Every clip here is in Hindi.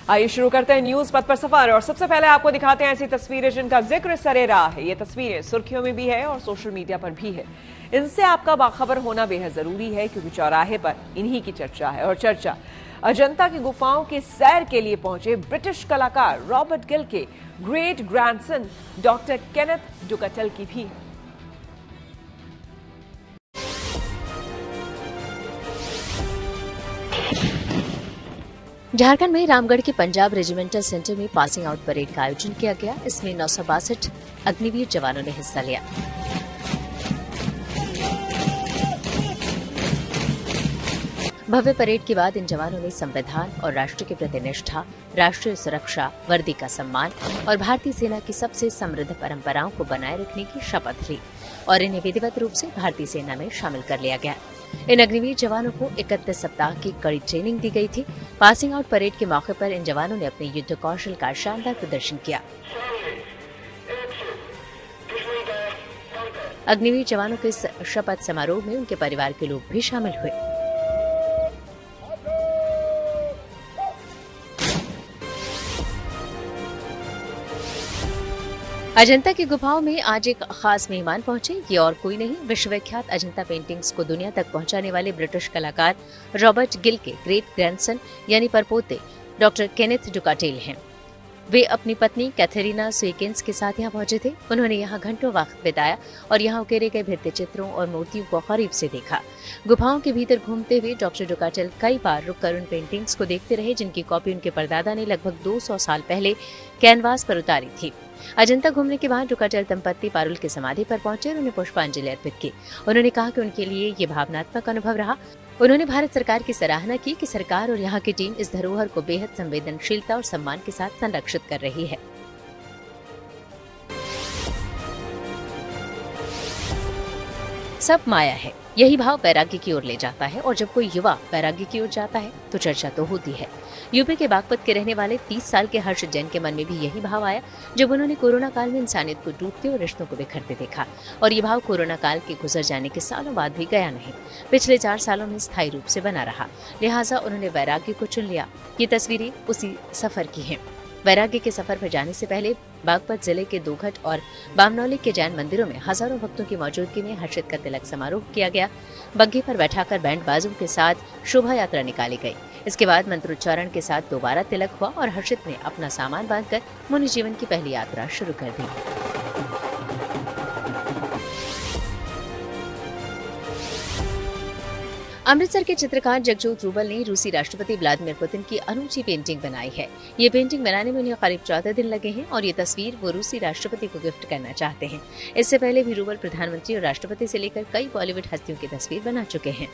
आइए शुरू करते हैं न्यूज पथ पर सफर और सबसे पहले आपको दिखाते हैं ऐसी तस्वीरें जिनका जिक्र सरेराह है। ये तस्वीरें सुर्खियों में भी है और सोशल मीडिया पर भी है। इनसे आपका बाखबर होना बेहद जरूरी है क्योंकि चौराहे पर इन्हीं की चर्चा है। और चर्चा अजंता की गुफाओं के सैर के लिए पहुंचे ब्रिटिश कलाकार रॉबर्ट गिल के ग्रेट ग्रैंडसन डॉक्टर केनेथ डुकाटेल की भी है। झारखंड में रामगढ़ के पंजाब रेजिमेंटल सेंटर में पासिंग आउट परेड का आयोजन किया गया। इसमें 962 अग्निवीर जवानों ने हिस्सा लिया। भव्य परेड के बाद इन जवानों ने संविधान और राष्ट्र के प्रति निष्ठा, राष्ट्रीय सुरक्षा, वर्दी का सम्मान और भारतीय सेना की सबसे समृद्ध परंपराओं को बनाए रखने की शपथ ली और इन्हें विधिवत रूप से भारतीय सेना में शामिल कर लिया गया। इन अग्निवीर जवानों को 31 सप्ताह की कड़ी ट्रेनिंग दी गई थी। पासिंग आउट परेड के मौके पर इन जवानों ने अपने युद्ध कौशल का शानदार प्रदर्शन किया। अग्निवीर जवानों के शपथ समारोह में उनके परिवार के लोग भी शामिल हुए। अजंता की गुफाओं में आज एक खास मेहमान पहुंचे। ये और कोई नहीं, विश्वविख्यात अजंता पेंटिंग्स को दुनिया तक पहुंचाने वाले ब्रिटिश कलाकार रॉबर्ट गिल के ग्रेट ग्रैंडसन यानी परपोते डॉक्टर केनेथ डुकाटेल हैं। वे अपनी पत्नी कैथरीना स्वीकेंस के साथ यहाँ पहुंचे थे। उन्होंने यहाँ घंटों वक्त बिताया और यहाँ उकेरे गए भित्ति चित्रों और मूर्तियों को करीब से देखा। गुफाओं के भीतर घूमते हुए डॉक्टर डुकाटेल कई बार रुककर उन पेंटिंग्स को देखते रहे जिनकी कॉपी उनके परदादा ने लगभग 200 साल पहले कैनवास पर उतारी थी। अजंता घूमने के बाद डुकाटेल दंपत्ति पारुल की समाधि पर पहुंचे और उन्हें पुष्पांजलि अर्पित की। उन्होंने कहा कि उनके लिए ये भावनात्मक अनुभव रहा। उन्होंने भारत सरकार की सराहना की कि सरकार और यहाँ की टीम इस धरोहर को बेहद संवेदनशीलता और सम्मान के साथ संरक्षित कर रही है। सब माया है, यही भाव वैराग्य की ओर ले जाता है और जब कोई युवा वैराग्य की ओर जाता है तो चर्चा तो होती है। यूपी के बागपत के रहने वाले 30 साल के हर्ष जैन के मन में भी यही भाव आया जब उन्होंने कोरोना काल में इंसानियत को टूटते और रिश्तों को बिखरते देखा और ये भाव कोरोना काल के गुजर जाने के सालों बाद भी गया नहीं, पिछले 4 सालों में स्थायी रूप से बना रहा। लिहाजा उन्होंने वैराग्य को चुन लिया। ये तस्वीरें उसी सफर की हैं। वैराग्य के सफर पर जाने से पहले बागपत जिले के दोघट और बामनौली के जैन मंदिरों में हजारों भक्तों की मौजूदगी में हर्षित का तिलक समारोह किया गया। बग्घी पर बैठाकर बैंड बाजों के साथ शोभा यात्रा निकाली गई। इसके बाद मंत्रोच्चारण के साथ दोबारा तिलक हुआ और हर्षित ने अपना सामान बांधकर मुनि जीवन की पहली यात्रा शुरू कर दी। अमृतसर के चित्रकार जगजोत रूबल ने रूसी राष्ट्रपति व्लादिमीर पुतिन की अनूठी पेंटिंग बनाई है। ये पेंटिंग बनाने में उन्हें करीब 14 दिन लगे हैं और ये तस्वीर वो रूसी राष्ट्रपति को गिफ्ट करना चाहते हैं। इससे पहले भी रूबल प्रधानमंत्री और राष्ट्रपति से लेकर कई बॉलीवुड हस्तियों की तस्वीर बना चुके हैं।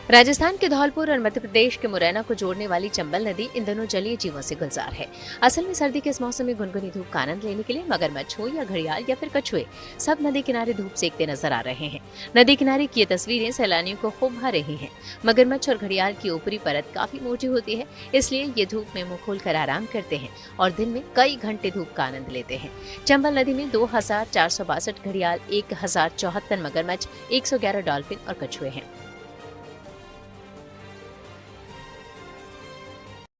राजस्थान के धौलपुर और मध्य प्रदेश के मुरैना को जोड़ने वाली चंबल नदी इन दोनों जलीय जीवों से गुलजार है। असल में सर्दी के इस मौसम में गुनगुनी धूप का आनंद लेने के लिए मगरमच्छ हो या घड़ियाल या फिर कछुए सब नदी किनारे धूप सेकते नजर आ रहे हैं। नदी किनारे की ये तस्वीरें सैलानियों को खूब भा रही हैं। मगरमच्छ और घड़ियाल की ऊपरी परत काफी मोटी होती है, इसलिए ये धूप में मुंह खोलकर आराम करते हैं और दिन में कई घंटे धूप का आनंद लेते हैं। चंबल नदी में 2462 घड़ियाल, 1074 मगरमच्छ, 111 डॉल्फिन और कछुए हैं।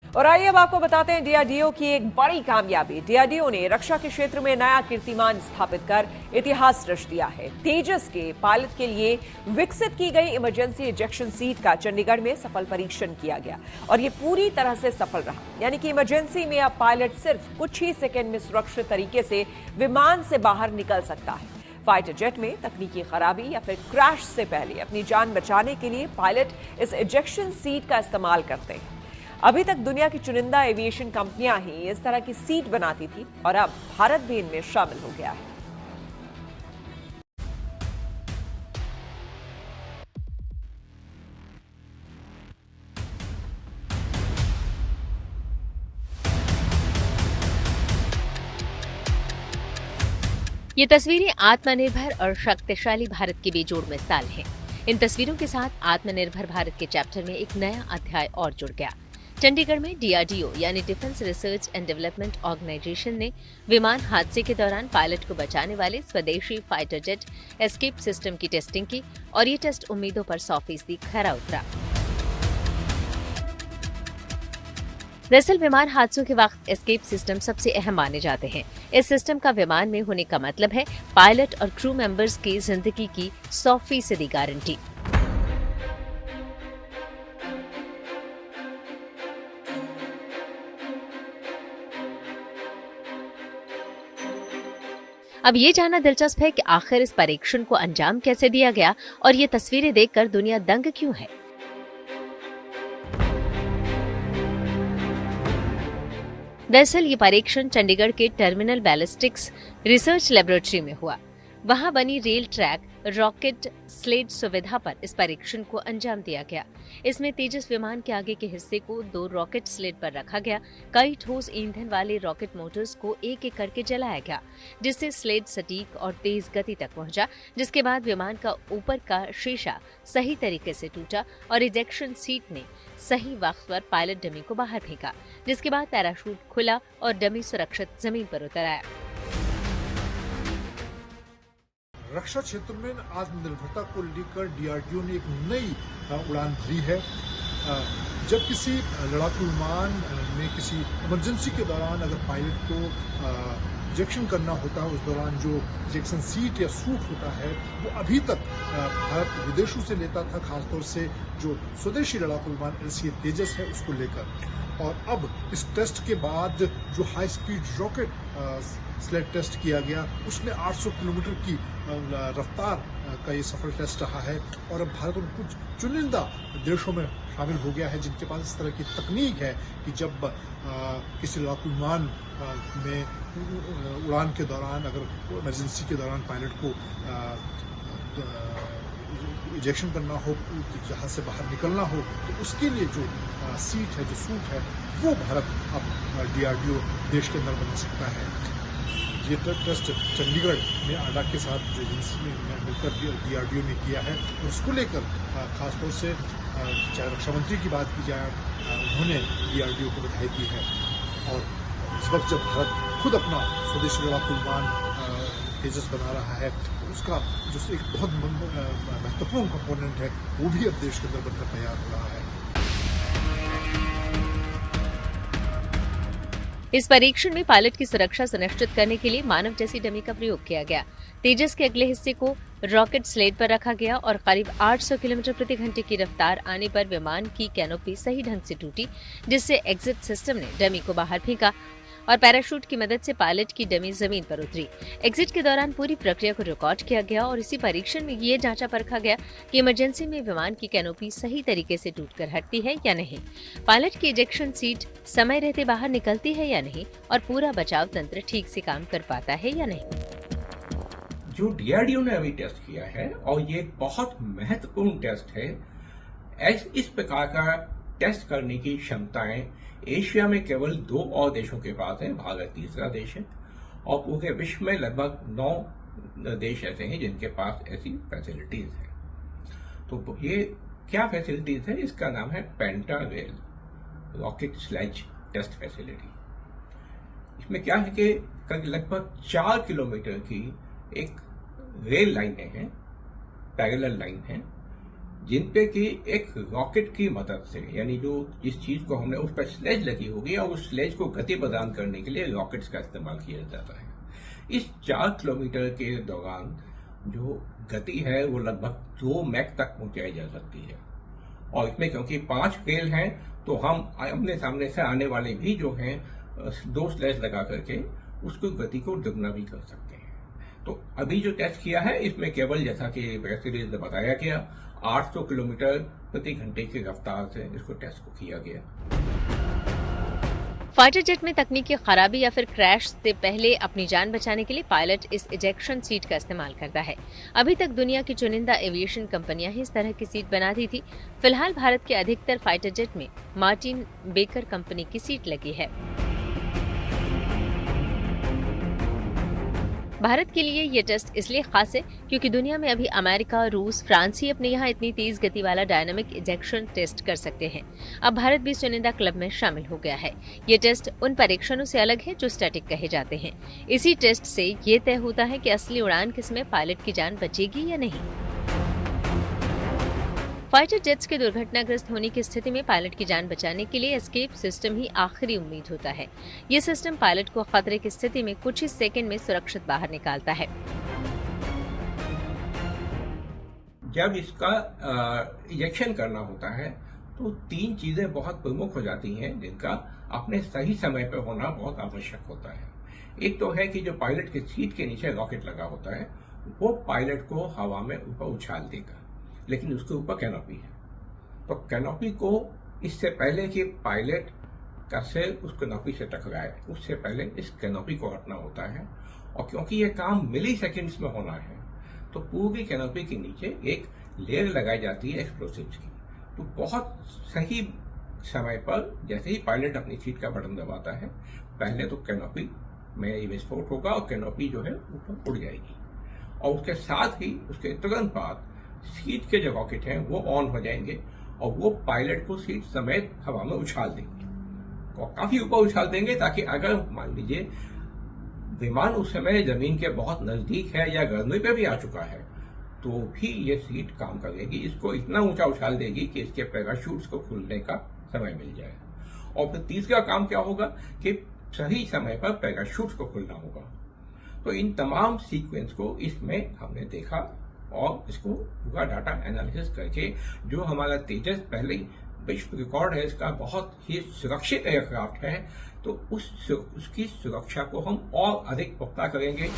और आइए अब आपको बताते हैं डीआरडीओ की एक बड़ी कामयाबी। डीआरडीओ ने रक्षा के क्षेत्र में नया कीर्तिमान स्थापित कर इतिहास रच दिया है। तेजस के पायलट के लिए विकसित की गई इमरजेंसी इजेक्शन सीट का चंडीगढ़ में सफल परीक्षण किया गया और ये पूरी तरह से सफल रहा। यानी कि इमरजेंसी में अब पायलट सिर्फ कुछ ही सेकेंड में सुरक्षित तरीके से विमान से बाहर निकल सकता है। फाइटर जेट में तकनीकी खराबी या फिर क्रैश से पहले अपनी जान बचाने के लिए पायलट इस इजेक्शन सीट का इस्तेमाल करते हैं। अभी तक दुनिया की चुनिंदा एविएशन कंपनियां ही इस तरह की सीट बनाती थी और अब भारत भी इनमें शामिल हो गया है। ये तस्वीरें आत्मनिर्भर और शक्तिशाली भारत की बेजोड़ मिसाल हैं। इन तस्वीरों के साथ आत्मनिर्भर भारत के चैप्टर में एक नया अध्याय और जुड़ गया। चंडीगढ़ में डीआरडीओ यानी defence research and development organisation ने विमान हादसे के दौरान पायलट को बचाने वाले स्वदेशी फाइटर जेट एस्केप सिस्टम की टेस्टिंग की और ये टेस्ट उम्मीदों पर 100% खरा उतरा। दरअसल विमान हादसों के वक्त एस्केप सिस्टम सबसे अहम माने जाते हैं। इस सिस्टम का विमान में होने का मतलब है पायलट और क्रू मेंबर्स की जिंदगी की 100% गारंटी। अब ये जानना दिलचस्प है कि आखिर इस परीक्षण को अंजाम कैसे दिया गया और ये तस्वीरें देखकर दुनिया दंग क्यों है। दरअसल ये परीक्षण चंडीगढ़ के टर्मिनल बैलिस्टिक्स रिसर्च लेबोरेटरी में हुआ। वहां बनी रेल ट्रैक रॉकेट स्लेड सुविधा पर इस परीक्षण को अंजाम दिया गया। इसमें तेजस विमान के आगे के हिस्से को 2 रॉकेट स्लेड पर रखा गया। कई ठोस ईंधन वाले रॉकेट मोटर्स को एक एक करके जलाया गया, जिससे स्लेड सटीक और तेज गति तक पहुंचा। जिसके बाद विमान का ऊपर का शीशा सही तरीके से टूटा और इजेक्शन सीट ने सही वक्त पर पायलट डमी को बाहर फेंका, जिसके बाद पैराशूट खुला और डमी सुरक्षित जमीन पर उतर आया। रक्षा क्षेत्र में आत्मनिर्भरता को लेकर डीआरडीओ ने एक नई उड़ान भरी है। जब किसी लड़ाकू विमान में किसी इमरजेंसी के दौरान अगर पायलट को इंजेक्शन करना होता है, उस दौरान जो इंजेक्शन सीट या सूट होता है वो अभी तक भारत विदेशों से लेता था, खासतौर से जो स्वदेशी लड़ाकू विमान LCA तेजस है उसको लेकर। और अब इस टेस्ट के बाद जो high speed rocket sled test किया गया उसमें 800 किलोमीटर की रफ्तार का ये सफल टेस्ट रहा है। और अब भारत उन कुछ चुनिंदा देशों में शामिल हो गया है जिनके पास इस तरह की तकनीक है कि जब किसी लड़ाकू विमान में उड़ान के दौरान अगर इमरजेंसी के दौरान पायलट को इंजेक्शन करना हो, जहाज से बाहर निकलना हो, तो उसके लिए जो सीट है, जो सूट है, वो भारत अब डीआरडीओ देश के अंदर बना सकता है। ये टेस्ट चंडीगढ़ में आडा के साथ जो एजेंसी में मिलकर डीआरडीओ ने किया है, और उसको लेकर खासतौर से चाहे रक्षा मंत्री की बात की जाए, उन्होंने डीआरडीओ को बधाई दी है। और इस वक्त जब भारत खुद अपना स्वदेशी लड़ाकू विमान तेजस बना रहा है, तो उसका जो एक बहुत महत्वपूर्ण कंपोनेंट है वो भी अब देश के अंदर बनकर तैयार हो रहा है। इस परीक्षण में पायलट की सुरक्षा सुनिश्चित करने के लिए मानव जैसी डमी का प्रयोग किया गया। तेजस के अगले हिस्से को रॉकेट स्लेड पर रखा गया और करीब 800 किलोमीटर प्रति घंटे की रफ्तार आने पर विमान की कैनोपी सही ढंग से टूटी, जिससे एग्जिट सिस्टम ने डमी को बाहर फेंका और पैराशूट की मदद से पायलट की डमी जमीन पर उतरी। एग्जिट के दौरान पूरी प्रक्रिया को रिकॉर्ड किया गया और इसी परीक्षण में ये जांचा परखा गया कि इमरजेंसी में विमान की कैनोपी सही तरीके से टूटकर हटती है या नहीं, पायलट की इजेक्शन सीट समय रहते बाहर निकलती है या नहीं, और पूरा बचाव तंत्र ठीक से काम कर पाता है या नहीं। जो डीआरडीओ ने अभी टेस्ट किया है, और ये बहुत महत्वपूर्ण टेस्ट है, इस प्रकार का टेस्ट करने की क्षमताएं एशिया में केवल 2 और देशों के पास है। भारत तीसरा देश है और पूरे विश्व में लगभग 9 देश ऐसे हैं जिनके पास ऐसी फैसिलिटीज है। तो ये क्या फैसिलिटीज है? इसका नाम है पेंटारेल रॉकेट स्लेज टेस्ट फैसिलिटी। इसमें क्या है कि लगभग 4 किलोमीटर की एक रेल लाइनें हैं, पैरेलल लाइन है, जिन पे कि एक रॉकेट की मदद से, यानी जो जिस चीज को हमने उस पर स्लेज लगी होगी और उस स्लेज को गति प्रदान करने के लिए रॉकेट्स का इस्तेमाल किया जाता है। इस 4 किलोमीटर के दौरान जो गति है वो लगभग 2 मैक तक पहुंचाई जा सकती है। और इसमें क्योंकि 5 रेल हैं, तो हम अपने सामने से आने वाले भी जो हैं 2 स्लेज लगा करके उसको गति को दुगना भी कर सकते हैं। तो अभी जो टेस्ट किया है इसमें केवल, जैसा कि प्रेस रिलीज में बताया गया, 800 किलोमीटर प्रति घंटे की रफ्तार से इसको टेस्ट को किया गया। फाइटर जेट में तकनीकी खराबी या फिर क्रैश से पहले अपनी जान बचाने के लिए पायलट इस इजेक्शन सीट का इस्तेमाल करता है। अभी तक दुनिया की चुनिंदा एविएशन कंपनियां ही इस तरह की सीट बनाती थी। फिलहाल भारत के अधिकतर फाइटर जेट में मार्टिन बेकर कंपनी की सीट लगी है। भारत के लिए ये टेस्ट इसलिए खास है क्योंकि दुनिया में अभी अमेरिका, रूस, फ्रांस ही अपने यहाँ इतनी तेज गति वाला डायनामिक इजेक्शन टेस्ट कर सकते हैं। अब भारत भी चुनिंदा क्लब में शामिल हो गया है। ये टेस्ट उन परीक्षणों से अलग है जो स्टैटिक कहे जाते हैं। इसी टेस्ट से ये तय होता है कि असली उड़ान के समय पायलट की जान बचेगी या नहीं। फाइटर जेट्स के दुर्घटनाग्रस्त होने की स्थिति में पायलट की जान बचाने के लिए एस्केप सिस्टम ही आखिरी उम्मीद होता है। ये सिस्टम पायलट को खतरे की स्थिति में कुछ ही सेकंड में सुरक्षित बाहर निकालता है। जब इसका इंजेक्शन करना होता है तो 3 चीजें बहुत प्रमुख हो जाती हैं जिनका अपने सही समय पर होना बहुत आवश्यक होता है। एक तो है कि जो पायलट की सीट के नीचे रॉकेट लगा होता है वो पायलट को हवा में ऊपर उछाल देगा, लेकिन उसके ऊपर कैनोपी है। तो कैनोपी को इससे पहले कि पायलट का सिर उस कैनोपी से टकराए उससे पहले इस कैनोपी को हटना होता है। और क्योंकि ये काम मिली सेकेंड्स में होना है तो पूरी कैनोपी के नीचे एक लेयर लगाई जाती है एक्सप्लोसिव्स की। तो बहुत सही समय पर जैसे ही पायलट अपनी सीट का बटन दबाता है पहले तो कैनोपी में ये विस्फोट होगा और कैनोपी जो है ऊपर उड़ जाएगी और उसके साथ ही उसके तुरंत बाद सीट के जो रॉकेट हैं वो ऑन हो जाएंगे और वो पायलट को सीट समेत हवा में उछाल देंगे और काफी ऊपर उछाल देंगे ताकि अगर मान लीजिए विमान उस समय जमीन के बहुत नजदीक है या गर्दनी पे भी आ चुका है तो भी ये सीट काम करेगी। इसको इतना ऊंचा उछाल देगी कि इसके पैराशूट्स को खुलने का समय मिल जाए। और फिर तीसरा काम क्या होगा कि सही समय पर पैराशूट्स को खुलना होगा। तो इन तमाम सीक्वेंस को इसमें हमने देखा और इसको पूरा डाटा एनालिसिस करके जो हमारा तेजस पहले विश्व रिकॉर्ड है इसका बहुत ही सुरक्षित एयरक्राफ्ट है तो उसकी सुरक्षा को हम और अधिक पुख्ता करेंगे।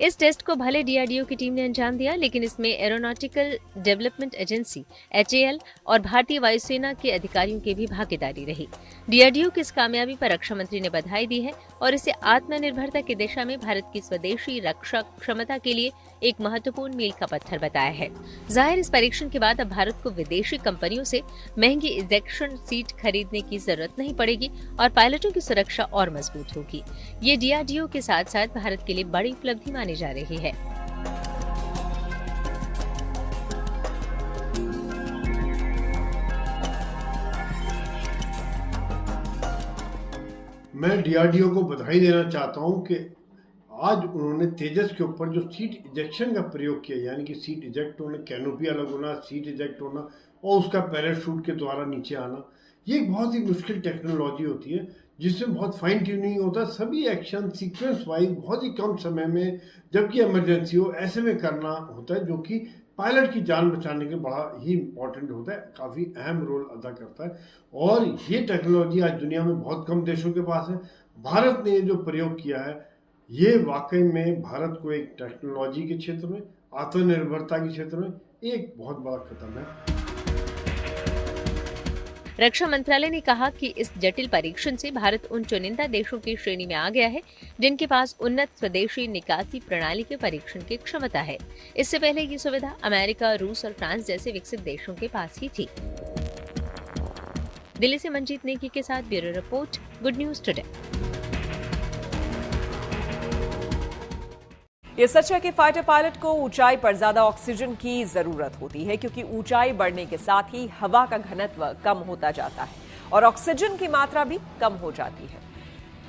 इस टेस्ट को भले डीआरडीओ की टीम ने अंजाम दिया, लेकिन इसमें एरोनॉटिकल डेवलपमेंट एजेंसी एचएएल और भारतीय वायुसेना के अधिकारियों की भी भागीदारी रही। डीआरडीओ की इस कामयाबी पर रक्षा मंत्री ने बधाई दी है और इसे आत्मनिर्भरता की दिशा में भारत की स्वदेशी रक्षा क्षमता के लिए एक महत्वपूर्ण मील का पत्थर बताया है। जाहिर इस परीक्षण के बाद अब भारत को विदेशी कंपनियों से महंगी इजेक्शन सीट खरीदने की जरूरत नहीं पड़ेगी और पायलटों की सुरक्षा और मजबूत होगी। ये डीआरडीओ के साथ साथ भारत के लिए बड़ी उपलब्धि मानी जा रही है। मैं डीआरडीओ को बधाई देना चाहता हूं कि आज उन्होंने तेजस के ऊपर जो सीट इजेक्शन का प्रयोग किया, यानी कि सीट इजेक्ट होना, कैनोपी अलग होना, सीट इजेक्ट होना और उसका पैराशूट के द्वारा नीचे आना, ये एक बहुत ही मुश्किल टेक्नोलॉजी होती है जिसमें बहुत फाइन ट्यूनिंग होता है। सभी एक्शन सीक्वेंस वाइज बहुत ही कम समय में, जबकि इमरजेंसी हो ऐसे में करना होता है, जो कि पायलट की जान बचाने के बड़ा ही इम्पोर्टेंट होता है, काफ़ी अहम रोल अदा करता है। और ये टेक्नोलॉजी आज दुनिया में बहुत कम देशों के पास है। भारत ने जो प्रयोग किया है ये वाकई में भारत को एक टेक्नोलॉजी के क्षेत्र में, आत्मनिर्भरता के क्षेत्र में एक बहुत बड़ा कदम है। रक्षा मंत्रालय ने कहा कि इस जटिल परीक्षण से भारत उन चुनिंदा देशों की श्रेणी में आ गया है जिनके पास उन्नत स्वदेशी निकासी प्रणाली के परीक्षण की क्षमता है। इससे पहले ये सुविधा अमेरिका, रूस और फ्रांस जैसे विकसित देशों के पास ही थी। दिल्ली से मंजीत नेगी के साथ bureau report, good news today. ये सच है कि फाइटर पायलट को ऊंचाई पर ज्यादा ऑक्सीजन की जरूरत होती है क्योंकि ऊंचाई बढ़ने के साथ ही हवा का घनत्व कम होता जाता है और ऑक्सीजन की मात्रा भी कम हो जाती है।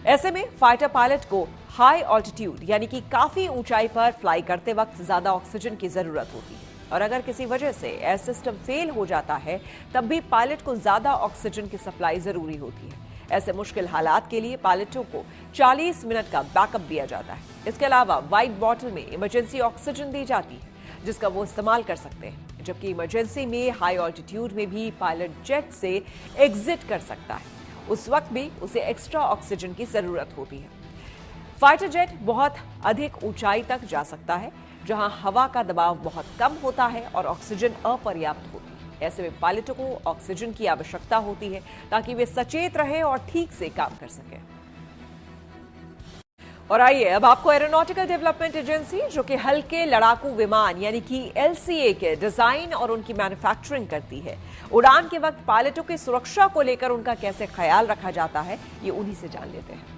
ऐसे में फाइटर पायलट को हाई ऑल्टीट्यूड यानी कि काफी ऊंचाई पर फ्लाई करते वक्त ज्यादा ऑक्सीजन की जरूरत होती है और अगर किसी वजह से एयर सिस्टम फेल हो जाता है तब भी पायलट को ज्यादा ऑक्सीजन की सप्लाई जरूरी होती है। ऐसे मुश्किल हालात के लिए पायलटों को 40 मिनट का बैकअप दिया जाता है। इसके अलावा वाइट बॉटल में इमरजेंसी ऑक्सीजन दी जाती है जिसका वो इस्तेमाल कर सकते हैं, जबकि इमरजेंसी में हाई ऑल्टीट्यूड में भी पायलट जेट से एग्जिट कर सकता है। उस वक्त भी उसे एक्स्ट्रा ऑक्सीजन की जरूरत होती है। फाइटर जेट बहुत अधिक ऊंचाई तक जा सकता है जहां हवा का दबाव बहुत कम होता है और ऑक्सीजन अपर्याप्त होती है। ऐसे में पायलटों को ऑक्सीजन की आवश्यकता होती है ताकि वे सचेत रहें और ठीक से काम कर सकें। और आइए अब आपको एरोनॉटिकल डेवलपमेंट एजेंसी, जो कि हल्के लड़ाकू विमान यानी कि एलसीए के डिजाइन और उनकी मैन्युफैक्चरिंग करती है, उड़ान के वक्त पायलटों की सुरक्षा को लेकर उनका कैसे ख्याल रखा जाता है, ये उन्हीं से जान लेते हैं।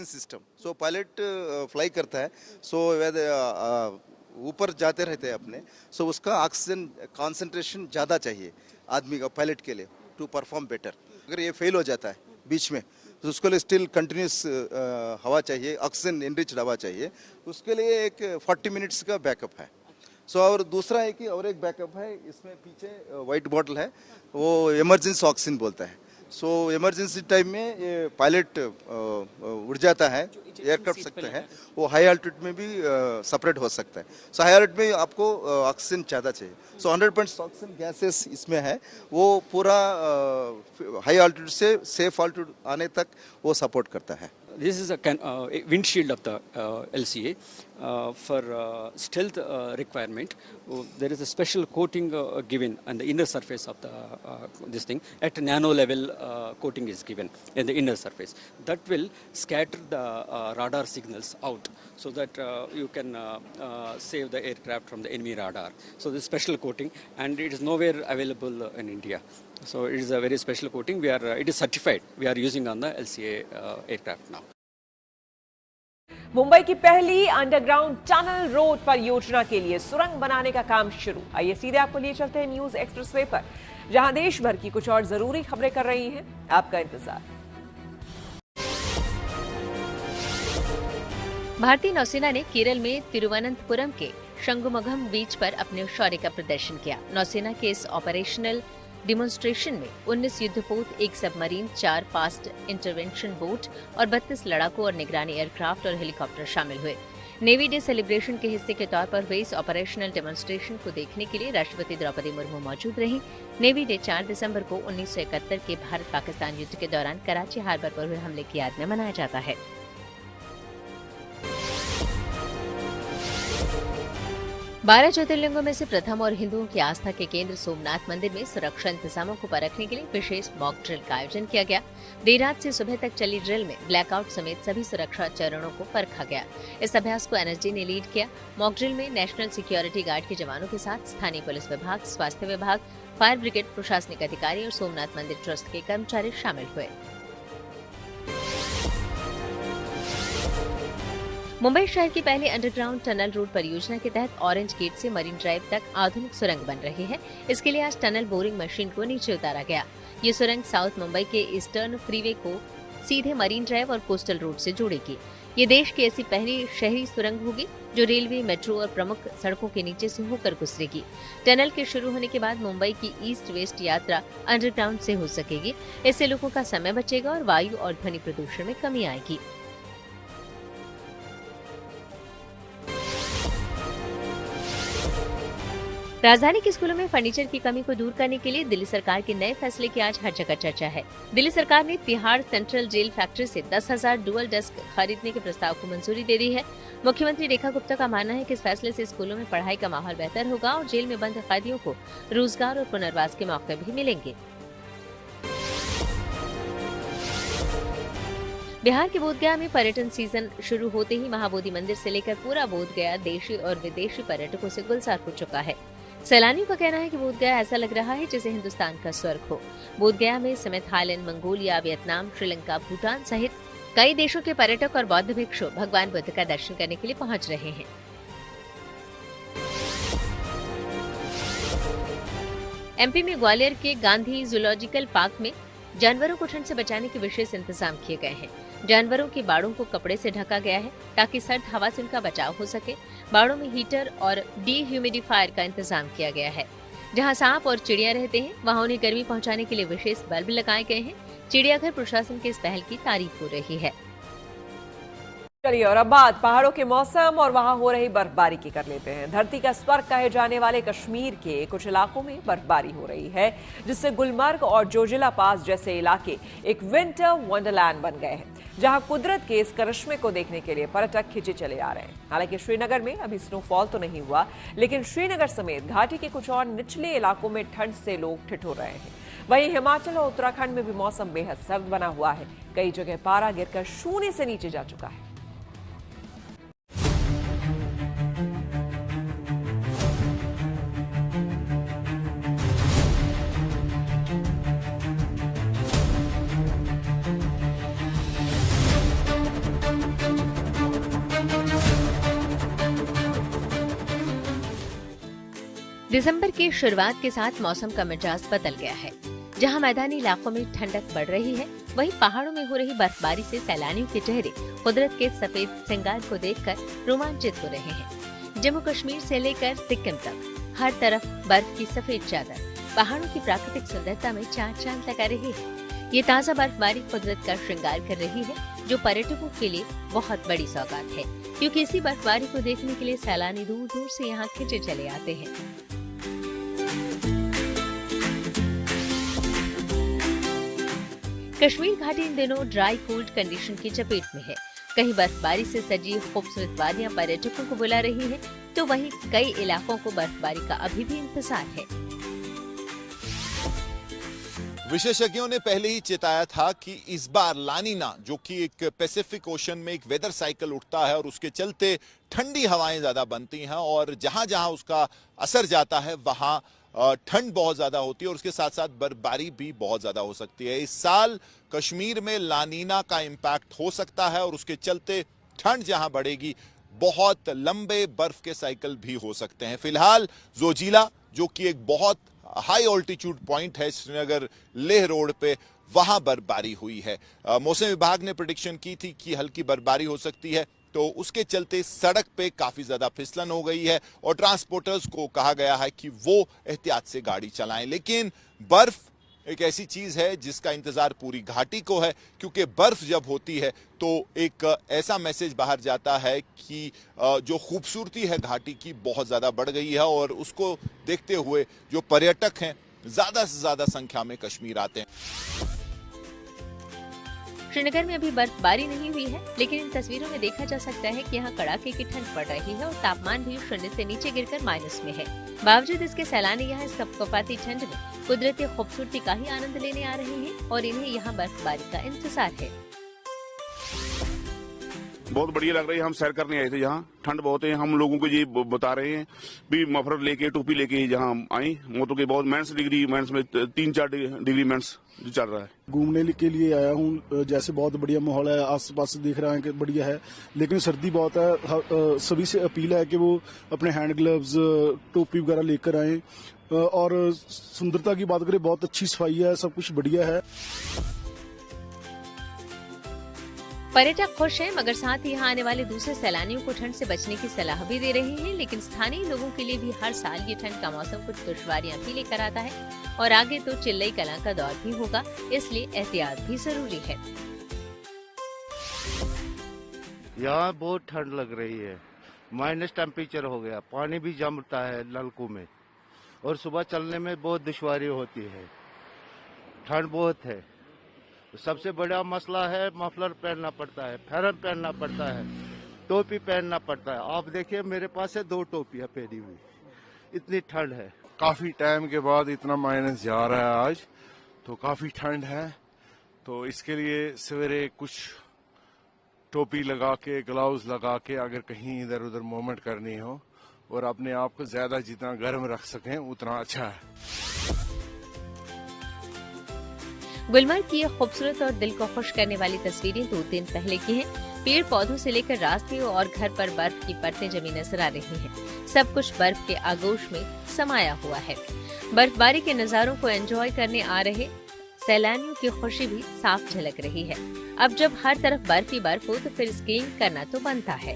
सिस्टम। सो पायलट फ्लाई करता है, सो ऊपर जाते रहते हैं अपने, सो उसका ऑक्सीजन कॉन्सेंट्रेशन ज़्यादा चाहिए आदमी का, पायलट के लिए, टू परफॉर्म बेटर। अगर ये फेल हो जाता है बीच में तो उसके लिए स्टिल कंटिन्यूस हवा चाहिए, ऑक्सीजन एनरिच्ड हवा चाहिए, उसके लिए एक 40 मिनट्स का बैकअप है। सो और दूसरा है कि और एक बैकअप है, इसमें पीछे वाइट बॉटल है, वो इमरजेंसी ऑक्सीजन बोलता है। सो इमरजेंसी टाइम में ये पायलट उड़ जाता है, एयरक्राफ्ट सकते हैं, वो हाई अल्टीट्यूड में भी सेपरेट हो सकता है। सो हाई अल्टीट्यूड में आपको ऑक्सीजन ज़्यादा चाहिए। सो 100% ऑक्सीजन गैसेस इसमें है, वो पूरा हाई अल्टीट्यूड से सेफ अल्टीट्यूड आने तक वो सपोर्ट करता है। This is a windshield of the LCA. For stealth requirement, there is a special coating given on the inner surface of the this thing. At nano level, coating is given in the inner surface. That will scatter the radar signals out, so that you can save the aircraft from the enemy radar. So this special coating, and it is nowhere available in India. So it is a very special coating. It is certified. We are using on the LCA aircraft now. Mumbai की पहली अंडरग्राउंड टनल रोड परियोजना के लिए सुरंग बनाने का काम शुरू। आइए सीधे आपको लिए चलते हैं न्यूज एक्सप्रेसवे पर, जहां देश भर की कुछ और जरूरी खबरें कर रही हैं आपका इंतजार। भारतीय नौसेना ने केरल में तिरुवनंतपुरम के शंगुमुगम बीच पर अपने शौर्य का प्रदर्शन किया। नौसेना के इस ऑपरेशनल डिमोन्स्ट्रेशन में 19 युद्धपोत, 1 सबमरीन, 4 फास्ट इंटरवेंशन बोट और 32 लड़ाकू और निगरानी एयरक्राफ्ट और हेलीकॉप्टर शामिल हुए। नेवी डे सेलिब्रेशन के हिस्से के तौर पर हुए इस ऑपरेशनल डेमोन्स्ट्रेशन को देखने के लिए राष्ट्रपति द्रौपदी मुर्मू मौजूद रहीं। नेवी डे 4 दिसंबर को 1971 के भारत पाकिस्तान युद्ध के दौरान कराची हार्बर पर हुए हमले की याद में मनाया जाता है। 12 ज्योतिर्लिंगों में से प्रथम और हिंदुओं की आस्था के केंद्र सोमनाथ मंदिर में सुरक्षा इंतजामों को परखने के लिए विशेष मॉक ड्रिल का आयोजन किया गया। देर रात से सुबह तक चली ड्रिल में ब्लैकआउट समेत सभी सुरक्षा चरणों को परखा गया। इस अभ्यास को एनएसजी ने लीड किया। मॉक ड्रिल में नेशनल सिक्योरिटी गार्ड के जवानों के साथ स्थानीय पुलिस विभाग, स्वास्थ्य विभाग, फायर ब्रिगेड, प्रशासनिक अधिकारी और सोमनाथ मंदिर ट्रस्ट के कर्मचारी शामिल हुए। मुंबई शहर की पहली अंडरग्राउंड टनल रोड परियोजना के तहत ऑरेंज गेट से मरीन ड्राइव तक आधुनिक सुरंग बन रही है। इसके लिए आज टनल बोरिंग मशीन को नीचे उतारा गया। ये सुरंग साउथ मुंबई के ईस्टर्न फ्रीवे को सीधे मरीन ड्राइव और कोस्टल रोड से जोड़ेगी। ये देश की ऐसी पहली शहरी सुरंग होगी जो रेलवे, मेट्रो और प्रमुख सड़कों के नीचे से होकर गुजरेगी। टनल के शुरू होने के बाद मुंबई की ईस्ट वेस्ट यात्रा अंडरग्राउंड से हो सकेगी। इससे लोगों का समय बचेगा और वायु और ध्वनि प्रदूषण में कमी आएगी। राजधानी के स्कूलों में फर्नीचर की कमी को दूर करने के लिए दिल्ली सरकार के नए फैसले की आज हर जगह चर्चा है। दिल्ली सरकार ने तिहाड़ सेंट्रल जेल फैक्ट्री से 10,000 डुअल डेस्क खरीदने के प्रस्ताव को मंजूरी दे दी है। मुख्यमंत्री रेखा गुप्ता का मानना है कि इस फैसले से स्कूलों में पढ़ाई का माहौल बेहतर होगा और जेल में बंद कैदियों को रोजगार और पुनर्वास के मौके भी मिलेंगे। बिहार के बोधगया में पर्यटन सीजन शुरू होते ही महाबोधि मंदिर से लेकर पूरा बोधगया देशी और विदेशी पर्यटकों से गुलजार हो चुका है। सैलानियों का कहना है कि बोधगया ऐसा लग रहा है जैसे हिंदुस्तान का स्वर्ग हो। बोधगया में समेत Thailand, Mongolia, Vietnam, Sri Lanka, Bhutan सहित कई देशों के पर्यटक और बौद्ध भिक्षु भगवान बुद्ध का दर्शन करने के लिए पहुंच रहे हैं। एमपी में ग्वालियर के गांधी जूलॉजिकल पार्क में जानवरों को ठंड से बचाने के विशेष इंतजाम किए गए हैं। जानवरों के बाड़ों को कपड़े से ढका गया है ताकि सर्द हवा से उनका बचाव हो सके। बाड़ों में हीटर और डीह्यूमिडिफायर का इंतजाम किया गया है। जहां सांप और चिड़िया रहते हैं वहां उन्हें गर्मी पहुंचाने के लिए विशेष बल्ब लगाए गए हैं। चिड़ियाघर प्रशासन की इस पहल की तारीफ हो रही है। चलिए और अब बात पहाड़ों के मौसम और वहां हो रही बर्फबारी की कर लेते हैं। धरती का स्वर्ग कहे जाने वाले कश्मीर के कुछ इलाकों में बर्फबारी हो रही है, जिससे गुलमर्ग और जोजिला पास जैसे इलाके एक विंटर वंडरलैंड बन गए हैं, जहां कुदरत के इस करिश्मे को देखने के लिए पर्यटक खिंचे चले आ रहे हैं। हालांकि श्रीनगर में अभी स्नोफॉल तो नहीं हुआ, लेकिन श्रीनगर समेत घाटी के कुछ और निचले इलाकों में ठंड से लोग ठिठुर रहे हैं। वहीं हिमाचल और उत्तराखंड में भी मौसम बेहद सर्द बना हुआ है। कई जगह पारा गिरकर शून्य से नीचे जा चुका है। दिसंबर की शुरुआत के साथ मौसम का मिजाज बदल गया है। जहां मैदानी इलाकों में ठंडक बढ़ रही है, वहीं पहाड़ों में हो रही बर्फबारी से सैलानियों के चेहरे कुदरत के सफेद श्रृंगार को देखकर रोमांचित हो रहे हैं। जम्मू कश्मीर से लेकर सिक्किम तक हर तरफ बर्फ की सफेद चादर पहाड़ों की प्राकृतिक सुंदरता में चार चांद लगा रही है। ये ताज़ा बर्फबारी कुदरत का श्रृंगार कर रही है, जो पर्यटकों के लिए बहुत बड़ी सौगात है, क्योंकि इसी बर्फबारी को देखने के लिए सैलानी दूर दूर से यहाँ खिंचे चले आते हैं। कश्मीर घाटी इन दिनों ड्राई कोल्ड कंडीशन की चपेट में है। कहीं बर्फबारी से सजी खूबसूरत वादियां पर्यटकों को बुला रही हैं, तो वहीं कई इलाकों को बर्फबारी का अभी भी इंतजार है। विशेषज्ञों ने पहले ही चेताया था कि इस बार लानीना, जो कि एक पैसिफिक ओशन में एक वेदर साइकिल उठता है और उसके चलते ठंडी हवाएं ज्यादा बनती हैं और जहां जहां उसका असर जाता है वहां ठंड बहुत ज्यादा होती है और उसके साथ साथ बर्फबारी भी बहुत ज्यादा हो सकती है। इस साल कश्मीर में लानीना का इंपैक्ट हो सकता है और उसके चलते ठंड जहां बढ़ेगी, बहुत लंबे बर्फ के साइकिल भी हो सकते हैं। फिलहाल जोजिला, जो कि एक बहुत हाई ऑल्टीट्यूड पॉइंट है श्रीनगर लेह रोड पे, वहां बर्फबारी हुई है। मौसम विभाग ने प्रेडिक्शन की थी कि हल्की बर्फबारी हो सकती है, तो उसके चलते सड़क पे काफी ज्यादा फिसलन हो गई है और ट्रांसपोर्टर्स को कहा गया है कि वो एहतियात से गाड़ी चलाएं। लेकिन बर्फ एक ऐसी चीज है जिसका इंतजार पूरी घाटी को है, क्योंकि बर्फ जब होती है तो एक ऐसा मैसेज बाहर जाता है कि जो खूबसूरती है घाटी की बहुत ज्यादा बढ़ गई है और उसको देखते हुए जो पर्यटक हैं ज्यादा से ज्यादा संख्या में कश्मीर आते हैं। श्रीनगर में अभी बर्फबारी नहीं हुई है, लेकिन इन तस्वीरों में देखा जा सकता है कि यहाँ कड़ाके की ठंड पड़ रही है और तापमान भी शून्य से नीचे गिरकर माइनस में है। बावजूद इसके सैलानी यहाँ इस कपकपाती ठंड में कुदरती खूबसूरती का ही आनंद लेने आ रहे हैं और इन्हें यहाँ बर्फबारी का इंतजार है। बहुत बढ़िया लग रही है। हम सैर करने आए थे, यहाँ ठंड बहुत है। हम लोगों को ये बता रहे हैं भी मफलर लेके टोपी लेके जहाँ आए, मोटो के बहुत -डिग्री में 3-4 डिग्री चल रहा है। घूमने के लिए आया हूँ, जैसे बहुत बढ़िया माहौल है, आस पास देख रहे हैं कि बढ़िया है, लेकिन सर्दी बहुत है। सभी से अपील है कि वो अपने हैंड ग्लव्स, टोपी वगैरह लेकर आए और सुंदरता की बात करें, बहुत अच्छी सफाई है, सब कुछ बढ़िया है। पर्यटक खुश हैं, मगर साथ ही यहाँ आने वाले दूसरे सैलानियों को ठंड से बचने की सलाह भी दे रहे हैं। लेकिन स्थानीय लोगों के लिए भी हर साल ये ठंड का मौसम कुछ दुश्वारियां भी लेकर आता है और आगे तो चिल्लई कलां का दौर भी होगा, इसलिए एहतियात भी जरूरी है। यहाँ बहुत ठंड लग रही है, माइनस टेम्परेचर हो गया, पानी भी जमता है नलकों में और सुबह चलने में बहुत दुश्वारी होती है, ठंड बहुत है। सबसे बड़ा मसला है मफलर पहनना पड़ता है, फेरन पहनना पड़ता है, टोपी पहनना पड़ता है। आप देखिए मेरे पास है 2 टोपियां पहनी हुई, इतनी ठंड है। काफी टाइम के बाद इतना माइनस जा रहा है आज, तो काफी ठंड है, तो इसके लिए सवेरे कुछ टोपी लगा के, ग्लव्स लगा के अगर कहीं इधर उधर मूवमेंट करनी हो और अपने आप को ज्यादा जितना गर्म रख सकें उतना अच्छा है। गुलमर्ग की ये खूबसूरत और दिल को खुश करने वाली तस्वीरें 2 दिन पहले की हैं। पेड़ पौधों से लेकर रास्ते और घर पर बर्फ की परतें जमी नजर आ रही हैं। सब कुछ बर्फ के आगोश में समाया हुआ है। बर्फबारी के नजारों को एंजॉय करने आ रहे सैलानियों की खुशी भी साफ झलक रही है। अब जब हर तरफ बर्फ ही बर्फ हो तो फिर स्कीइंग करना तो बनता है।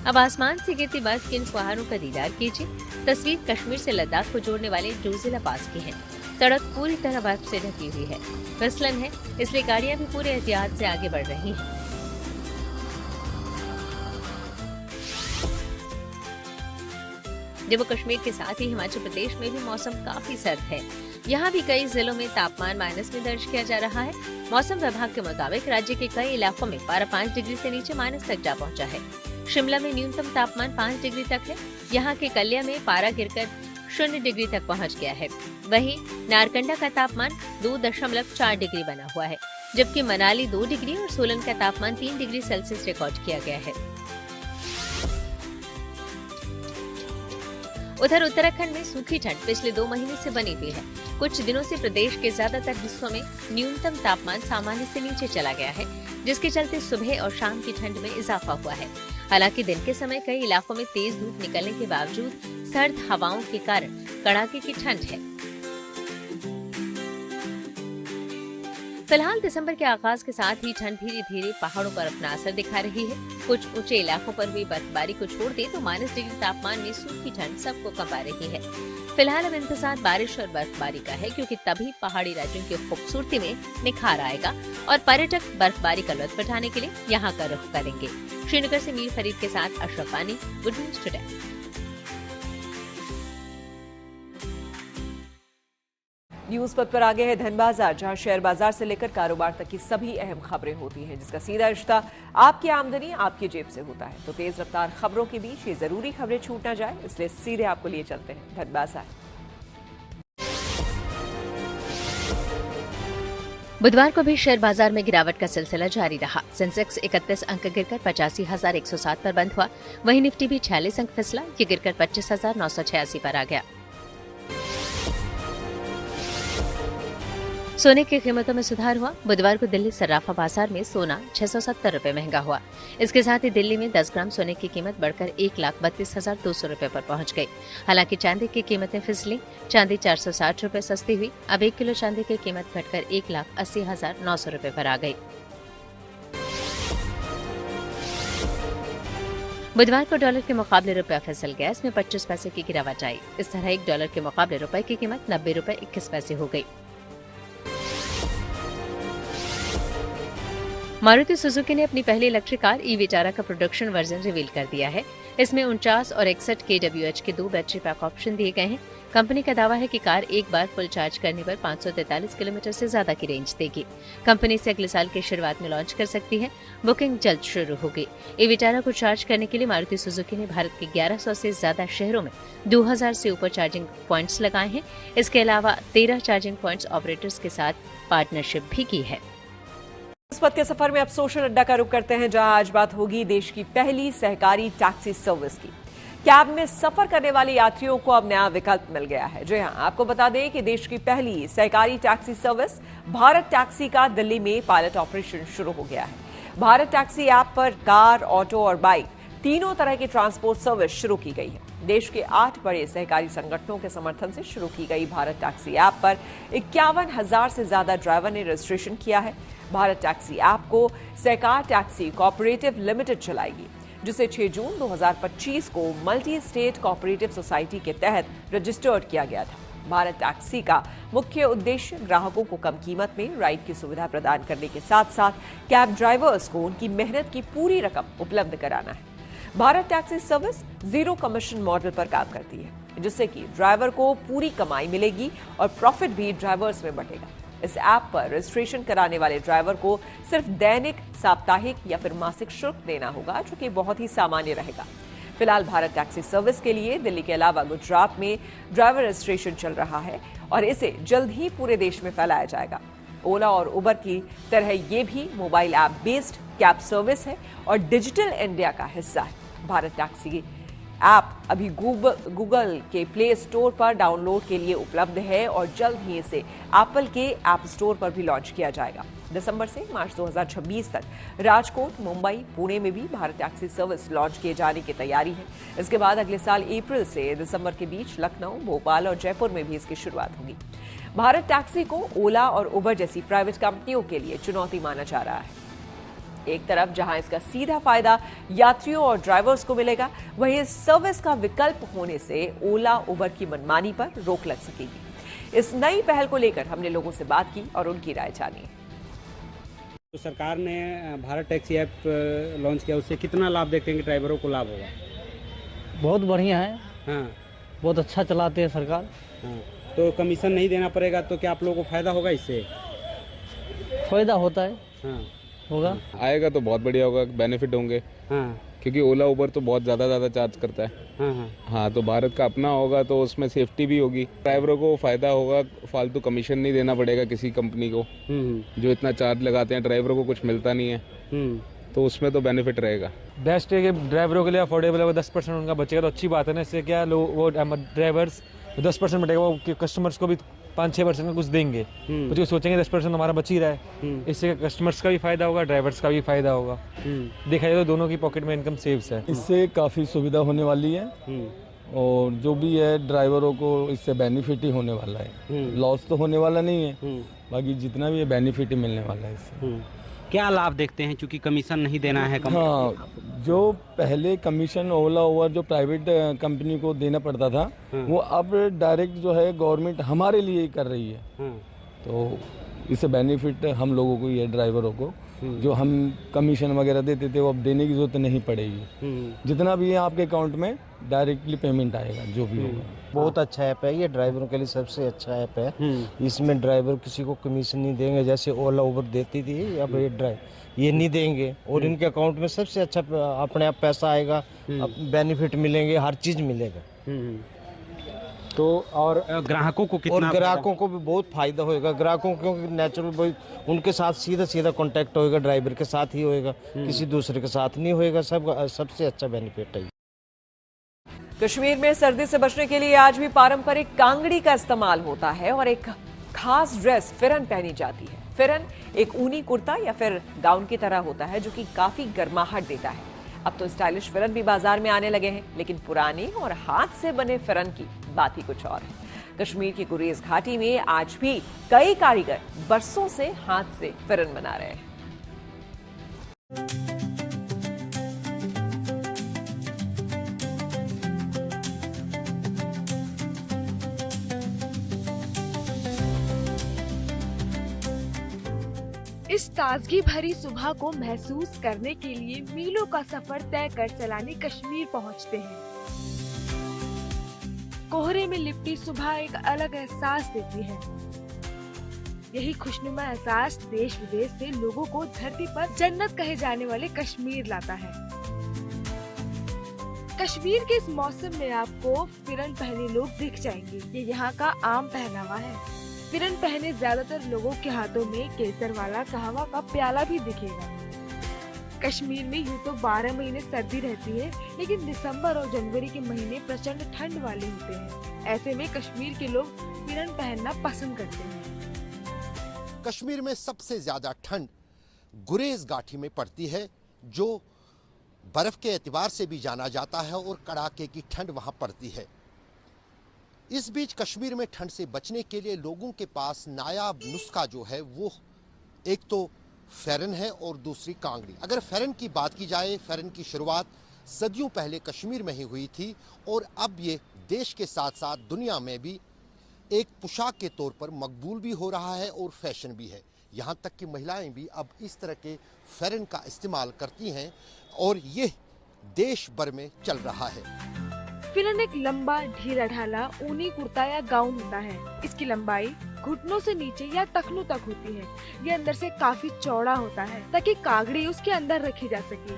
अब आसमान से गिरती बर्फ के इन फुहारों का दीदार कीजिए। तस्वीर कश्मीर से लद्दाख को जोड़ने वाले जोजिला पास की है। सड़क पूरी तरह बर्फ से ढकी हुई है, फिसलन है, इसलिए गाड़ियां भी पूरे एहतियात से आगे बढ़ रही हैं। जम्मू कश्मीर के साथ ही हिमाचल प्रदेश में भी मौसम काफी सर्द है। यहाँ भी कई जिलों में तापमान माइनस में दर्ज किया जा रहा है। मौसम विभाग के मुताबिक राज्य के कई इलाकों में पारा 5 डिग्री से नीचे माइनस तक जा पहुँचा है। शिमला में न्यूनतम तापमान 5 डिग्री तक है। यहाँ के कल्या में पारा गिरकर 0 डिग्री तक पहुँच गया है। वहीं नारकंडा का तापमान 2.4 डिग्री बना हुआ है, जबकि मनाली 2 डिग्री और सोलन का तापमान 3 डिग्री सेल्सियस रिकॉर्ड किया गया है। उधर उत्तराखंड में सूखी ठंड पिछले 2 महीने से बनी हुई है। कुछ दिनों से प्रदेश के ज्यादातर हिस्सों में न्यूनतम तापमान सामान्य से नीचे चला गया है, जिसके चलते सुबह और शाम की ठंड में इजाफा हुआ है। हालांकि दिन के समय कई इलाकों में तेज धूप निकलने के बावजूद सर्द हवाओं के कारण कड़ाके की ठंड है। फिलहाल दिसंबर के आगाज के साथ ही ठंड धीरे धीरे पहाड़ों पर अपना असर दिखा रही है। कुछ ऊंचे इलाकों पर हुई बर्फबारी को छोड़ दे तो -डिग्री तापमान में सूखी ठंड सबको कंपा रही है। फिलहाल अब इंतजार बारिश और बर्फबारी का है, क्योंकि तभी पहाड़ी राज्यों की खूबसूरती में निखार आएगा और पर्यटक बर्फबारी का लुत्फ उठाने के लिए यहाँ का रुख करेंगे। श्रीनगर से मीर फरीद के साथ अशरफ वानी, गुड न्यूज टुडे। न्यूज पथ पर आगे है धन बाजार, जहां शेयर बाजार से लेकर कारोबार तक की सभी अहम खबरें होती हैं, जिसका सीधा रिश्ता आपकी आमदनी आपकी जेब से होता है। तो तेज रफ्तार खबरों के बीच ये जरूरी खबरें छूट ना जाए, इसलिए सीधे आपको लिए चलते हैं धन बाजार। बुधवार को भी शेयर बाजार में गिरावट का सिलसिला जारी रहा। सेंसेक्स 31 अंक गिरकर 85,107 पर बंद हुआ। वहीं निफ्टी भी 46 अंक फिसला, ये गिरकर 25,986 पर आ गया। सोने की कीमतों में सुधार हुआ। बुधवार को दिल्ली सर्राफा बाजार में सोना 670 रुपए महंगा हुआ। इसके साथ ही दिल्ली में 10 ग्राम सोने की कीमत बढ़कर 1,32,200 रुपए पर पहुंच गई। हालांकि चांदी की कीमतें फिसली। चांदी 460 रुपए सस्ती हुई। अब 1 किलो चांदी की कीमत घटकर 1,80,900 रुपए पर आ गई। बुधवार को डॉलर के मुकाबले रुपया फिसल गया। इसमें 25 पैसे की गिरावट आई। इस तरह 1 डॉलर के मुकाबले रुपए की कीमत 90 रुपए 21 पैसे हो गई। मारुति सुजुकी ने अपनी पहली इलेक्ट्रिक कार ई विटारा का प्रोडक्शन वर्जन रिवील कर दिया है। इसमें 49 और 61 kWh के 2 बैटरी पैक ऑप्शन दिए गए हैं। कंपनी का दावा है कि कार एक बार फुल चार्ज करने पर 543 किलोमीटर से ज्यादा की रेंज देगी। कंपनी से अगले साल की शुरुआत में लॉन्च कर सकती है। बुकिंग जल्द शुरू होगी। ई विटारा को चार्ज करने के लिए मारुति सुजुकी ने भारत के 1100 से ज्यादा शहरों में 2000 से ऊपर चार्जिंग पॉइंट्स लगाए हैं। इसके अलावा 13 चार्जिंग पॉइंट्स ऑपरेटर्स के साथ पार्टनरशिप भी की है। इस पथ के सफर में अब सोशल अड्डा का रुख करते हैं, जहां आज बात होगी देश की पहली सहकारी टैक्सी सर्विस की। कैब में सफर करने वाले यात्रियों को अब नया विकल्प मिल गया है। जी हां, आपको बता दें कि देश की पहली सहकारी टैक्सी सर्विस भारत टैक्सी का दिल्ली में पायलट ऑपरेशन शुरू हो गया है। भारत टैक्सी ऐप पर कार, ऑटो और बाइक तीनों तरह की ट्रांसपोर्ट सर्विस शुरू की गई है। देश के 8 बड़े सहकारी संगठनों के समर्थन से शुरू की गई भारत टैक्सी ऐप पर 51,000 से ज्यादा ड्राइवर ने रजिस्ट्रेशन किया है। भारत टैक्सी ऐप को सहकार टैक्सी कोऑपरेटिव लिमिटेड चलाएगी, जिसे 6 जून 2025 को मल्टी स्टेट कोऑपरेटिव सोसाइटी के तहत रजिस्टर्ड किया गया था। भारत टैक्सी का मुख्य उद्देश्य ग्राहकों को कम कीमत में राइड की सुविधा प्रदान करने के साथ साथ कैब ड्राइवर्स को उनकी मेहनत की पूरी रकम उपलब्ध कराना है। Bharat taxi service zero commission model पर काम करती है, जिससे कि ड्राइवर को पूरी कमाई मिलेगी और प्रॉफिट भी ड्राइवर्स में बटेगा। इस ऐप पर रजिस्ट्रेशन कराने वाले ड्राइवर को सिर्फ दैनिक, साप्ताहिक या फिर मासिक शुल्क देना होगा, जो कि बहुत ही सामान्य रहेगा। फिलहाल भारत टैक्सी सर्विस के लिए दिल्ली के अलावा गुजरात में ड्राइवर रजिस्ट्रेशन चल रहा है और इसे जल्द ही पूरे देश में फैलाया जाएगा। ओला और उबर की तरह ये भी mobile app based cab service है और डिजिटल इंडिया का हिस्सा है। भारत टैक्सी ऐप अभी गूगल के प्ले स्टोर पर डाउनलोड के लिए उपलब्ध है और जल्द ही इसे एप्पल के ऐप स्टोर पर भी लॉन्च किया जाएगा। दिसंबर से मार्च 2026 तक राजकोट, मुंबई, पुणे में भी भारत टैक्सी सर्विस लॉन्च किए जाने की तैयारी है। इसके बाद अगले साल अप्रैल से दिसंबर के बीच लखनऊ, भोपाल और जयपुर में भी इसकी शुरुआत होगी। भारत टैक्सी को ओला और उबर जैसी प्राइवेट कंपनियों के लिए चुनौती माना जा रहा है। एक तरफ जहां इसका सीधा फायदा यात्रियों और ड्राइवर्स को मिलेगा, वहीं इस सर्विस का विकल्प होने से ओला, उबर की मनमानी पर रोक लग सकेगी। इस नई पहल को लेकर हमने लोगों से बात की और उनकी राय जानी। तो सरकार ने भारत टैक्सी ऐप लॉन्च किया, उससे कितना लाभ देखते हैं कि ड्राइवरों को लाभ होगा? बहुत बढ़िया है। हाँ, बहुत अच्छा चलाते हैं सरकार। हाँ, तो कमीशन नहीं देना पड़ेगा, तो क्या आप लोगों को फायदा होगा इससे? फायदा होता है। हाँ, होगा। आएगा तो बहुत बढ़िया होगा, बेनिफिट होंगे। हाँ, क्योंकि ओला उबर तो बहुत ज़्यादा चार्ज करता है। हाँ, तो भारत का अपना होगा तो उसमें सेफ्टी भी होगी, ड्राइवरों को फायदा होगा, फालतू कमीशन नहीं देना पड़ेगा किसी कंपनी को जो इतना चार्ज लगाते हैं, ड्राइवरों को कुछ मिलता नहीं है, तो उसमें तो बेनिफिट रहेगा। बेस्ट है कि ड्राइवरों के लिए अफोर्डेबल है, 10% उनका बचेगा तो अच्छी बात है ना। इससे क्या वो ड्राइवर्स 10% बटेगा, वो कस्टमर्स को भी 5-6% का कुछ देंगे, तो जो सोचेंगे 10% हमारा बच ही रहा है, इससे कस्टमर्स का भी फायदा होगा, ड्राइवर्स का भी फायदा होगा। देखा जाए तो दोनों की पॉकेट में इनकम सेव्स है। इससे काफ़ी सुविधा होने वाली है और जो भी है ड्राइवरों को इससे बेनिफिट ही होने वाला है, लॉस तो होने वाला नहीं है, बाकी जितना भी है बेनिफिट ही मिलने वाला है इससे। क्या लाभ देखते हैं, चूंकि कमीशन नहीं देना है हाँ, जो पहले कमीशन ओला ओवर जो प्राइवेट कंपनी को देना पड़ता था, वो अब डायरेक्ट जो है गवर्नमेंट हमारे लिए ही कर रही है, तो इससे बेनिफिट हम लोगों को ही है, ड्राइवरों को। जो हम कमीशन वगैरह देते थे वो अब देने की जरूरत नहीं पड़ेगी, जितना भी है आपके अकाउंट में डायरेक्टली पेमेंट आएगा जो भी होगा। बहुत अच्छा ऐप है ये, ड्राइवरों के लिए सबसे अच्छा ऐप है। इसमें ड्राइवर किसी को कमीशन नहीं देंगे, जैसे ओला उबर देती थी, अब ये नहीं देंगे और इनके अकाउंट में सबसे अच्छा अपने आप पैसा आएगा, बेनिफिट मिलेंगे, हर चीज मिलेगा। तो और ग्राहकों को कितना? और ग्राहकों को भी बहुत फायदा होएगा, ग्राहकों को नेचुरल उनके साथ सीधा सीधा कांटेक्ट होएगा, ड्राइवर के साथ ही होएगा, किसी दूसरे के साथ नहीं होएगा। सबसे अच्छा बेनिफिट है। कश्मीर में सर्दी से बचने के लिए आज भी पारंपरिक कांगड़ी का इस्तेमाल होता है और एक खास ड्रेस फिरन पहनी जाती है। फिरन एक ऊनी कुर्ता या फिर गाउन की तरह होता है जो कि काफी गर्माहट देता है। अब तो स्टाइलिश फिरन भी बाजार में आने लगे हैं, लेकिन पुराने और हाथ से बने फिरन की बात ही कुछ और है। कश्मीर की गुरेज घाटी में आज भी कई कारीगर बरसों से हाथ से फिरन बना रहे हैं। इस ताजगी भरी सुबह को महसूस करने के लिए मीलों का सफर तय कर सैलानी कश्मीर पहुंचते हैं। कोहरे में लिपटी सुबह एक अलग एहसास देती है। यही खुशनुमा एहसास देश विदेश से लोगों को धरती पर जन्नत कहे जाने वाले कश्मीर लाता है। कश्मीर के इस मौसम में आपको फिरन पहने लोग दिख जाएंगे। ये यहाँ का आम पहनावा है। फिरन पहने ज्यादातर लोगों के हाथों में केसर वाला कहवा का प्याला भी दिखेगा। कश्मीर में यूँ तो 12 महीने सर्दी रहती है, लेकिन दिसंबर और जनवरी के महीने प्रचंड ठंड वाले होते हैं। ऐसे में कश्मीर के लोग फिरन पहनना पसंद करते हैं। कश्मीर में सबसे ज्यादा ठंड गुरेज घाटी में पड़ती है, जो बर्फ के एतबार से भी जाना जाता है और कड़ाके की ठंड वहां पड़ती है। इस बीच कश्मीर में ठंड से बचने के लिए लोगों के पास नायाब नुस्खा जो है वो एक तो फेरन है और दूसरी कांगड़ी। अगर फेरन की बात की जाए, फेरन की शुरुआत सदियों पहले कश्मीर में ही हुई थी और अब ये देश के साथ साथ दुनिया में भी एक पोशाक के तौर पर मकबूल भी हो रहा है और फैशन भी है। यहाँ तक कि महिलाएं भी अब इस तरह के फेरन का इस्तेमाल करती हैं और ये देश भर में चल रहा है। फिरन एक लंबा ढीला ढाला ऊनी कुर्ता या गाउन होता है। इसकी लंबाई घुटनों से नीचे या टखनों तक होती है। ये अंदर से काफी चौड़ा होता है ताकि कागड़ी उसके अंदर रखी जा सके।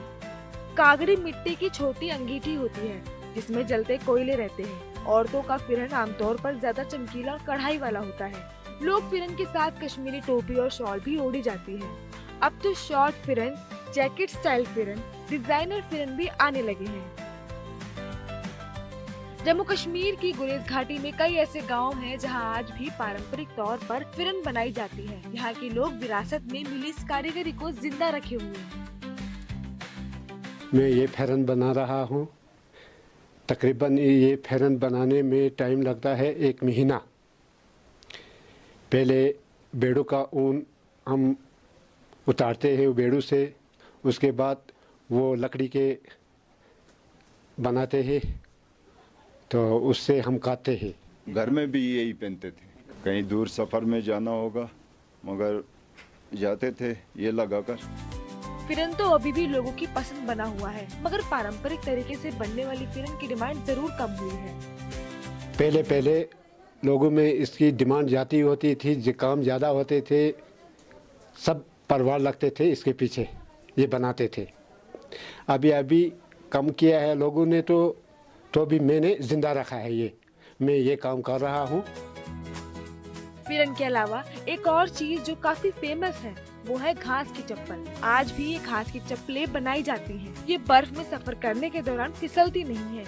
कागड़ी मिट्टी की छोटी अंगीठी होती है जिसमें जलते कोयले रहते हैं। औरतों का फिरन आमतौर पर ज्यादा चमकीला और कढ़ाई वाला होता है। लोग फिरन के साथ कश्मीरी टोपी और शॉल भी ओढ़ी जाती है। अब तो शॉर्ट फिरन, जैकेट स्टाइल फिरन, डिजाइनर फिरन भी आने लगे हैं। जम्मू कश्मीर की गुरेज घाटी में कई ऐसे गांव हैं जहां आज भी पारंपरिक तौर पर फिरन बनाई जाती है। यहाँ के लोग विरासत में मिली इस कारीगरी को जिंदा रखे हुए हैं। मैं ये फिरन बना रहा हूँ। तकरीबन ये फिरन बनाने में टाइम लगता है 1 महीना। पहले बेड़ों का ऊन हम उतारते हैं बेड़ों से, उसके बाद वो लकड़ी के बनाते हैं तो उससे हम काटते हैं। घर में भी यही पहनते थे, कहीं दूर सफर में जाना होगा मगर जाते थे ये लगाकर। फिरन तो अभी भी लोगों की पसंद बना हुआ है, मगर पारंपरिक तरीके से बनने वाली फिरन की डिमांड जरूर कम हुई है। पहले लोगों में इसकी डिमांड ज्यादा होती थी, काम ज्यादा होते थे, सब परिवार लगते थे इसके पीछे, ये बनाते थे। अभी कम किया है लोगों ने तो भी मैंने जिंदा रखा है। मैं ये काम कर रहा हूँ। फिरन के अलावा एक और चीज जो काफी फेमस है वो है घास की चप्पल। आज भी ये घास की चप्पलें बनाई जाती हैं। ये बर्फ में सफर करने के दौरान फिसलती नहीं है।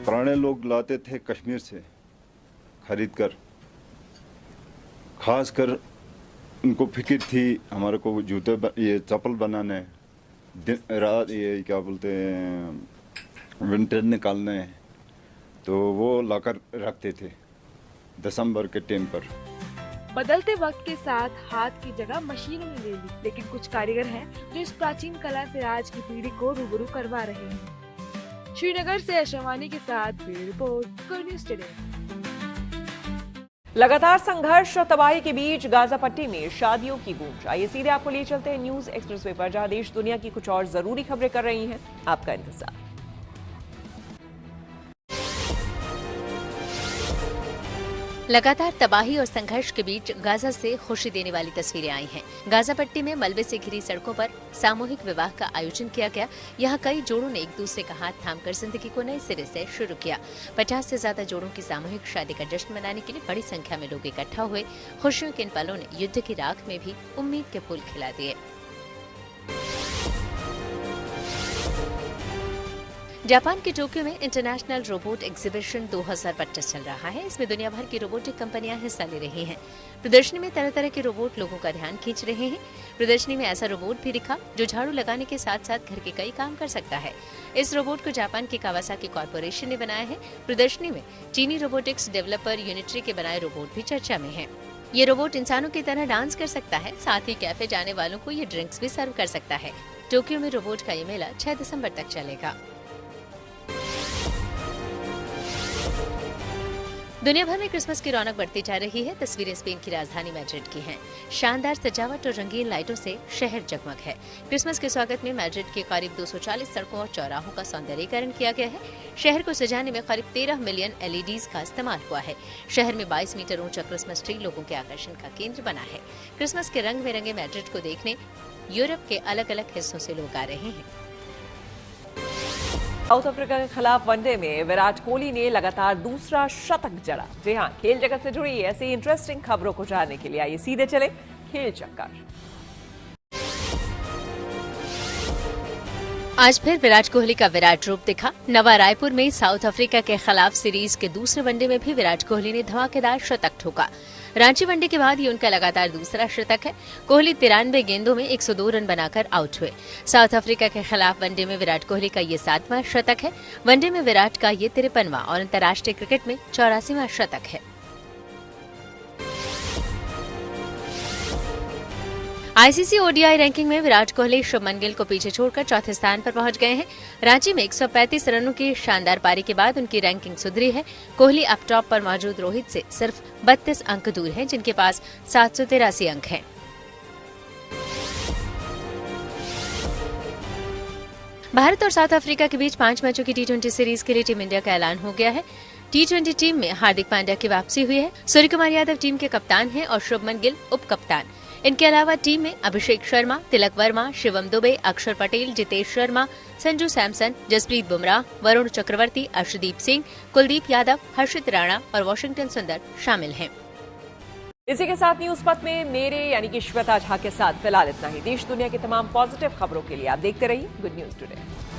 पुराने लोग लाते थे कश्मीर से खरीद कर, खासकर उनको फिक्र थी हमारे को जूते ये चप्पल बनाने, दिन रात ये क्या बोलते हैं विंटर निकालने, तो वो लाकर रखते थे दिसंबर के टाइम पर। बदलते वक्त के साथ हाथ की जगह मशीनों ने ले ली, लेकिन कुछ कारीगर हैं जो इस प्राचीन कला से आज की पीढ़ी को रूबरू करवा रहे हैं। श्रीनगर से अशवानी के साथ bureau report, good news today. लगातार संघर्ष और तबाही के बीच गाजा पट्टी में शादियों की गूंज। आइए सीधे आपको ले चलते हैं न्यूज एक्सप्रेसवे पर, जहां देश दुनिया की कुछ और जरूरी खबरें कर रही हैं आपका इंतजार। लगातार तबाही और संघर्ष के बीच गाजा से खुशी देने वाली तस्वीरें आई हैं। गाजा पट्टी में मलबे से घिरी सड़कों पर सामूहिक विवाह का आयोजन किया गया। यहाँ कई जोड़ों ने एक दूसरे का हाथ थामकर जिंदगी को नए सिरे से शुरू किया। 50 से ज्यादा जोड़ों की सामूहिक शादी का जश्न मनाने के लिए बड़ी संख्या में लोग इकट्ठा हुए। खुशियों के इन पलों ने युद्ध की राख में भी उम्मीद के फूल खिला दिए। जापान के टोक्यो में इंटरनेशनल रोबोट एग्जीबिशन 2025 चल रहा है। इसमें दुनिया भर की रोबोटिक कंपनियां हिस्सा ले रही हैं। प्रदर्शनी में तरह तरह के रोबोट लोगों का ध्यान खींच रहे हैं। प्रदर्शनी में ऐसा रोबोट भी दिखा जो झाड़ू लगाने के साथ साथ घर के कई काम कर सकता है। इस रोबोट को जापान की कावासाकी कॉर्पोरेशन ने बनाया है। प्रदर्शनी में चीनी रोबोटिक्स डेवलपर यूनिट्री के बनाए रोबोट भी चर्चा में है। ये रोबोट इंसानों की तरह डांस कर सकता है, साथ ही कैफे जाने वालों को ये ड्रिंक्स भी सर्व कर सकता है। टोक्यो में रोबोट का ये मेला 6 दिसंबर तक चलेगा। दुनिया भर में क्रिसमस की रौनक बढ़ती जा रही है। तस्वीरें स्पेन की राजधानी मैड्रिड की हैं। शानदार सजावट और रंगीन लाइटों से शहर जगमग है। क्रिसमस के स्वागत में मैड्रिड के करीब 240 सड़कों और चौराहों का सौंदर्यीकरण किया गया है। शहर को सजाने में करीब 13 मिलियन LEDs का इस्तेमाल हुआ है। शहर में 22 मीटर ऊंचा क्रिसमस ट्री लोगों के आकर्षण का केंद्र बना है। क्रिसमस के रंग बिरंगे मैड्रिड को देखने यूरोप के अलग अलग हिस्सों से लोग आ रहे हैं। साउथ अफ्रीका के खिलाफ वनडे में विराट कोहली ने लगातार दूसरा शतक जड़ा। जी हां, खेल जगत से जुड़ी ऐसी इंटरेस्टिंग खबरों को जानने के लिए आइए सीधे चले खेल चक्कर। आज फिर विराट कोहली का विराट रूप दिखा। नवा रायपुर में साउथ अफ्रीका के खिलाफ सीरीज के दूसरे वनडे में भी विराट कोहली ने धमाकेदार शतक ठोका। रांची वनडे के बाद ये उनका लगातार दूसरा शतक है। कोहली 93 गेंदों में 102 रन बनाकर आउट हुए। साउथ अफ्रीका के खिलाफ वनडे में विराट कोहली का ये 7वां शतक है। वनडे में विराट का ये 53वां और अंतर्राष्ट्रीय क्रिकेट में 84वां शतक है। ICC ODI रैंकिंग में विराट कोहली शुभमन गिल को पीछे छोड़कर चौथे स्थान पर पहुंच गए हैं। रांची में 135 रनों की शानदार पारी के बाद उनकी रैंकिंग सुधरी है। कोहली अब टॉप पर मौजूद रोहित से सिर्फ 32 अंक दूर हैं, जिनके पास 783 अंक हैं। भारत और साउथ अफ्रीका के बीच 5 मैचों की T20 सीरीज के लिए टीम इंडिया का ऐलान हो गया है। T20 टीम में हार्दिक पांड्या की वापसी हुई है। सूर्यकुमार यादव टीम के कप्तान हैं और शुभमन गिल उप कप्तान। इनके अलावा टीम में अभिषेक शर्मा, तिलक वर्मा, शिवम दुबे, अक्षर पटेल, जितेश शर्मा, संजू सैमसन, जसप्रीत बुमराह, वरुण चक्रवर्ती, अर्शदीप सिंह, कुलदीप यादव, हर्षित राणा और वॉशिंगटन सुंदर शामिल हैं। इसी के साथ न्यूज पथ में मेरे यानी कि श्वेता झा के साथ फिलहाल इतना ही। देश दुनिया की तमाम पॉजिटिव खबरों के लिए आप देखते रहिए गुड न्यूज टुडे।